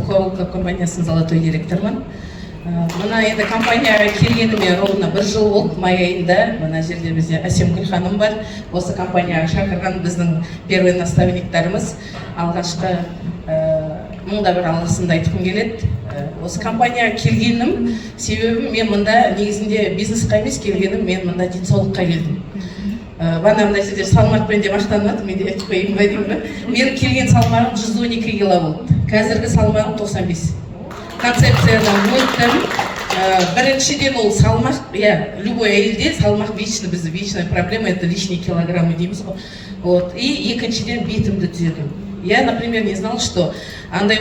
Королка компаниясының золотой директормын. Мына енді компанияға келгеніме ровно 1 жыл болды, май айында. Мына жерде бізде Әсемгүл ханым бар. Осы компанияға шақырған біздің первый наставниктарымыз. Алғашқы мыңда бір алғысымды айтқым келеді. Осы компанияға келгенім себебі мен мында негізінде бизнесқа емес келгенім, мен мында денсаулыққа келдім. Бана мына жерде салмақпен де мақтанады, мен де айтып қойайын ба деймін. Мен келген салмағым 112 кило болды. Қазіргі салмағым 95. Концепциядан өттім. Біріншіден ол салмақ, любой әйелде салмақ вечный, бізде вечная проблема, это лишние килограммы дейміз ғой. Вот. И екіншіден бетімді түзедім. Я, например, не знал, что андай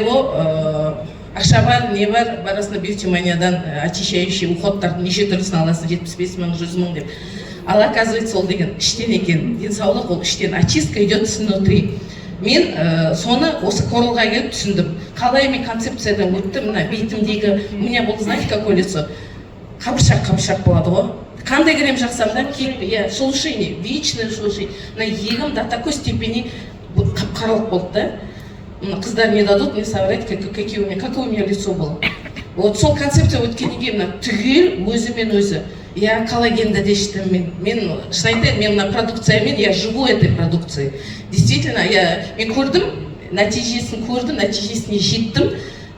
ақша бар, не бар, барасына бьюти-маниядан очищающий уходтардың неше түрлісін аласың, 75 мың, 100 мың деп. Ал оказывается, ол деген іштен екен. Денсаулық ол іштен, очистка идет снутри. Мен соны осы Королға келіп түсіндім. Қалай мен концепциядан өттім, мына бетімдегі, у меня было, знаете, какое лицо? Қабыршақ болады ғой. Қандай крем жақсам да, шелушение, вечное шелушение. Мына егім до такой степени қап-қаралық болды да. Қыздар не дадут, мне соврать, какое у меня лицо было. Вот сол концепция өткеннен кейін түгел өзімен өзі. Я коллагенді де іштім мен шын айтайын, мен мына продукциямен, я живу этой продукцией. Действительно, мен көрдім, нәтижесін көрдім, нәтижесіне жеттім.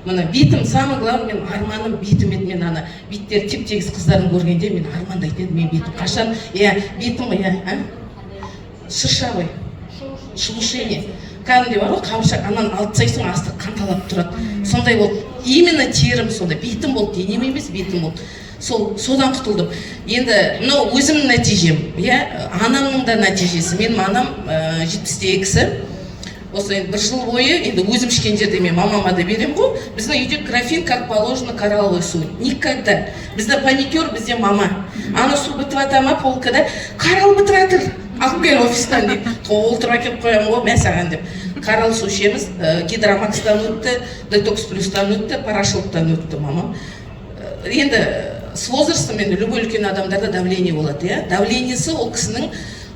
Мына бетім, самый главный, мен арманым бетім еді, мен ана беттер теп-тегіс қыздарын көргенде мен армандайтын едім, мен бетім қашан, бетім, шыршавый, шелушение. Кәдімде бар ғой, қабыршақ, анан алып тастайсың, асты қанталап тұрады. Сондай болды, именно терім сондай, бетім болды, денем емес, бетім болды. Содан құтылдым. Енді, мынау өзімнің нәтижем, анамның да нәтижесі. Менің анам 70-те кісі. Осы 1 жыл бойы, енді өзім ішкен жерде мен мамама да берем ғой. Біздің үйде графин, как положено, коралловый су. Никогда. Бізде паникер, бізде мама. Ана су бітіп атама полкада, коралл бітіп атыр. Алып кел офистан дейді. Толтырып әкеліп қоямын ғой, мә саған деп. Коралл су ішеміз, гидромакстан өтті, детокс плюстан өтті, порошоктан өтті мамам. Енді с возрастом любой үлкен адамдарда давление болады, давлениесі ол кісінің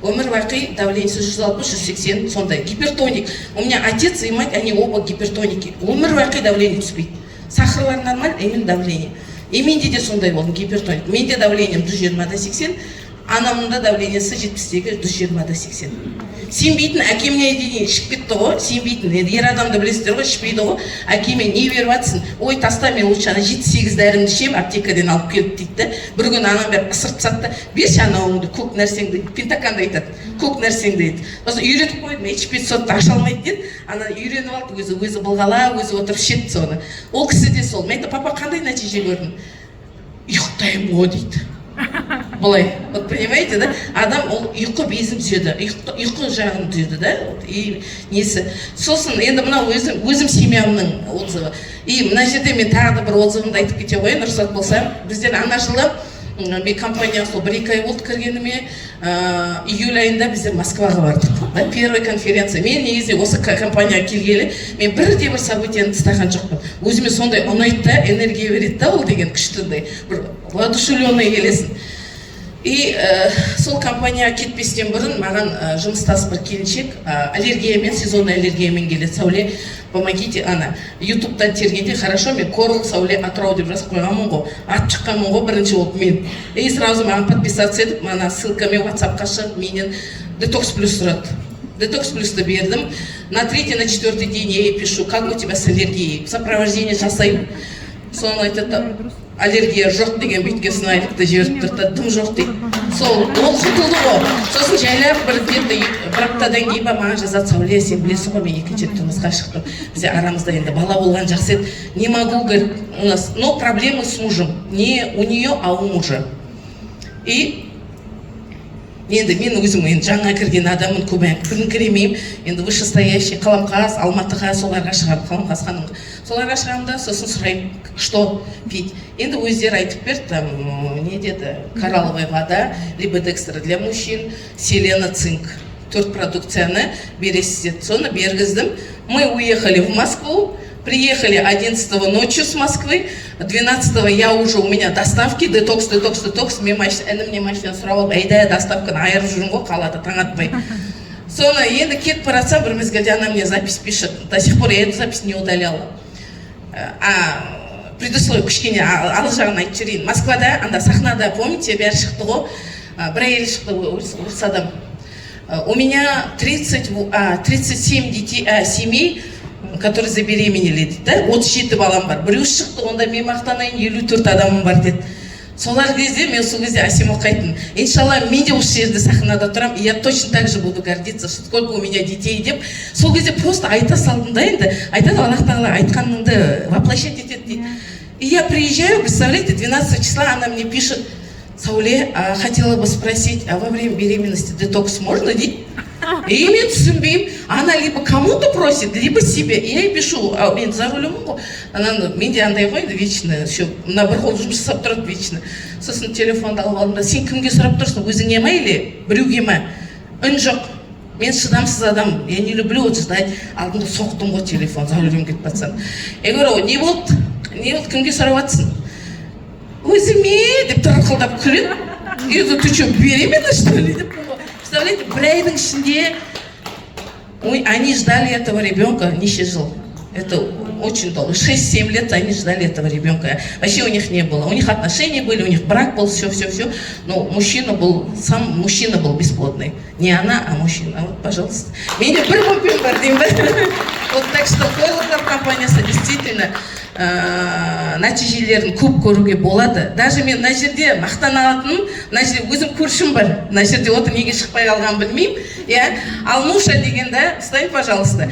өмір бақи давлениесі 160-180, сондай гипертоник. У меня отец и мать, они оба гипертоники. Өмір бақи давление түспейді. Сахарлар нормаль, именно давление. И менде де сондай болдым, гипертоник. Менде давлением 120-80, анамның да давлениесі 70-тегі 120-80. Сенбейтін, әкеміне дейін ішіп кетті ғой, сенбейтін, ер адамды білесіздер ғой, ішпейді ғой, әкеме не беріп атсың, ой таста мен лучше 7-8 дәрімді ішем, аптекадан алып келіп дейді. Бір күн анам бәрі ысырып тастады, берші анауыңды, көк нәрсеңді, пентаканда айтады, көк нәрсеңді дейді. Сосын үйретіп қойдым, H5 сотты аша алмайды деді, ана үйреніп алды, өзі былғала, өзі отырып ішеді соны. Ол кісі де сол, мен айтты, папа қандай нәтиже көрдің? Ұйықтаймын ғой дейді. Былай, вот понимаете, да? Адам ол ұйқы безін түзеді, ұйқы жағын түзеді, да? И несі. Сосын енді мына өзім семьямның отзывы. И мына жерде мен тағы да бір отзывымды айтып кете қояйын, рұқсат болса. Біздер ана жылы мен компания сол 1-2 ай болды кіргеніме, июль айында біздер Москваға бардық. Первая конференция. Мен негізде осы компанияға келгелі, мен бірде бір событияны тастаған жоқпын. Өзіме сондай ұнайды да, энергия береді да, ол деген күштіңдей. Бір воодушевленный келесің. И сол компанияға кетпестен бұрын маған жұмыстас бір келіншек аллергиямен, сезонный аллергиямен келеді. Сәуле, помогите, ана, ютубтан тергенде, хорошо, мен Корол, Сәуле, Атырау деп жазып қойғанмын ғой, ат шыққанмын ғой бірінші болып мен. И сразу маған подписаться етіп, мана ссылкамен WhatsApp-қа шығып, менен детокс плюс сұрады. Детокс плюсты бердім. На 3-й, на 4-й день я ей пишу, как у тебя с аллергией, сопровождение жасаймын. Соны айтады, аллергия жоқ деген бүйтке снайдықты жіберіп тұрды, дым жоқ дейді. Сол, ол құтылды ғой. Сосын жайлап бір аптадан кейін маған жазады, Сәуле, сен білесің ғой, мен екінші тұрмысқа шықтым. Бізде арамызда енді бала болған жақсы еді. Не могу, говорит, у нас, но проблемы с мужем. Не у нее, а у мужа. И енді мен өзім жаңа кірген адамын көбін кіремеймін. Енді вышестоящий Қаламқас, Алматыға соларға шығамын, Қаламқас ханымға. Соларға шығамын, сосын сұраймын, что пить. Енді өздері айтып берді, там, не деді, коралловая вода, либо декстра для мужчин, селена, цинк. 4 продукцияны бересіздер. Соны бергіздім. Мы уехали в Москву. Приехали 11-го ночью с Москвы, 12-го я уже, у меня доставки, детокс, мен әнімне машина сұрап алып, әйда доставканы айырып жүрмін ғой, қалада таң атпай. Соны енді кетіп баратсам, бір мезгілде она мне запись пишет, до сих пор я эту запись не удаляла. предусловие кішкене алғы жағын айтып жіберейін. Москвада анда сахнада, помните, бәрі шықты ғой, бір әйел шықты, орыс адам. У меня 37 детей, семей, которые забеременели дейді да, 37 балам бар. Біреу шықты, онда мен мақтанайын, 54 адамым бар деді. Солар кезде мен сол кезде Асим оқайтын. Иншалла, мен де осы жерде сахнада тұрам, и я точно так же буду гордиться, что сколько у меня детей деп. Сол кезде просто айта салдым да енді, айтады Аллах Тағала айтқаныңды воплощать етеді дейді. И я приезжаю, представляете, 12 числа она мне пишет: Сауле, хотела бы спросить, а во время беременности детокс можно дейді? И мен түсінбеймін, она либо кому-то просит, либо себе. И я ей пишу, мен за рулем ғой, менде андай ғой, вечно, мына бір қол жұмыс жасап тұрады вечно. Сосын телефонды алып алдым да, сен кімге сұрап тұрсың, өзіңе ма или біреуге ма? Үн жоқ, мен шыдамсыз адам, я не люблю вот ждать. Алдымда соқтым ғой телефон, за рулем кетіп жатсам. Я говорю, не болды, кімге сұрап жатсың? Өзіме деп тырқылдап күледі. И ты что, беременна что ли? Представляете, бір айдың ішінде они ждали этого ребенка неше жыл. Это очень долго. 6-7 лет они ждали этого ребенка. Вообще у них не было. У них отношения были, у них брак был, все. Но мужчина был бесплодный. Не она, а мужчина. Вот, пожалуйста. Меня бір бөпем бар деймін. Вот так что Хойлоклар компаниясы действительно нәтижелерін көп көруге болады. Даже мен мына жерде мақтанатыным, мына жерде өзім көршім бар. Мына жерде отыр, неге шықпай қалғанын білмеймін. Ал Нуша деген да, встань, пожалуйста.